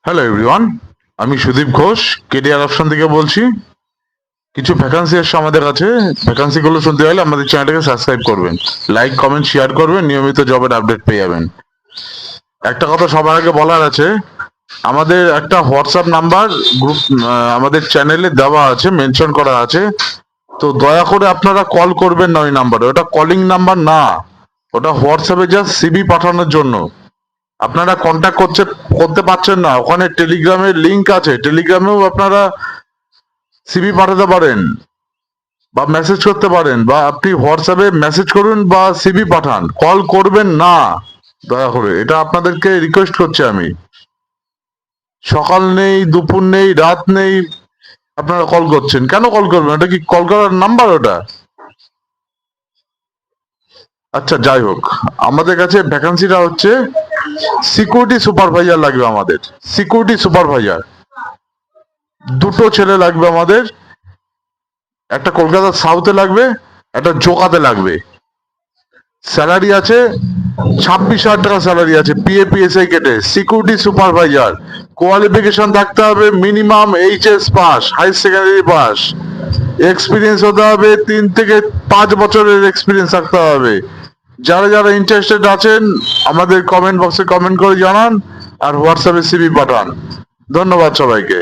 Hello everyone, আমি Sudip Ghosh KDR option থেকে বলছি। কিছু ভ্যাকান্সি এসছে আমাদের কাছে। ভ্যাকান্সি গুলো শুনতে হলে আমাদের চ্যানেলটাকে সাবস্ক্রাইব করবেন, লাইক কমেন্ট শেয়ার করবেন, নিয়মিত জবের আপডেট পেয়ে যাবেন। একটা কথা সবার আগে বলার আছে, আমাদের একটা হোয়াটসঅ্যাপ নাম্বার গ্রুপ আমাদের চ্যানেলে দেওয়া আছে, মেনশন করা আছে। তো দয়া করে আপনারা কল করবেন না ওই নাম্বারে, ওটা কলিং নাম্বার না, ওটা হোয়াটসঅ্যাপে জাস্ট সিবি পাঠানোর জন্য। আপনারা কন্ট্যাক্ট করতে পারছেন না, ওখানে টেলিগ্রামের লিংক আছে, টেলিগ্রামেও আপনারা সিভি পাঠাতে পারেন বা মেসেজ করতে পারেন, বা আপনি হোয়াটসঅ্যাপে মেসেজ করুন বা সিভি পাঠান, কল করবেন না দয়া করে, এটা আপনাদেরকে রিকোয়েস্ট করছি আমি। সকাল নেই, দুপুর নেই, রাত নেই, আপনারা কল করছেন কেন? কল করবেন, ওটা কি কল করার নাম্বার ওটা? আচ্ছা যাই হোক, আমাদের কাছে ভ্যাকান্সিটা হচ্ছে সিকিউরিটি সুপারভাইজার লাগবে আমাদের। সিকিউরিটি সুপারভাইজার দুটো ছেলে লাগবে আমাদের, একটা কলকাতা সাউথে লাগবে, একটা জোকাতে লাগবে। স্যালারি আছে 26,000 টাকা স্যালারি আছে, পিএপিএসআই কেটে। সিকিউরিটি সুপারভাইজার, কোয়ালিফিকেশন থাকতে হবে minimum HS pass, high secondary pass, experience হতে হবে 3 থেকে 5 বছরের এক্সপিরিয়েন্স থাকতে হবে। যারা যারা ইন্টারেস্টেড আছেন আমাদের কমেন্ট বক্সে কমেন্ট করে জানান আর হোয়াটসঅ্যাপে সিভি পাঠান। ধন্যবাদ সবাইকে।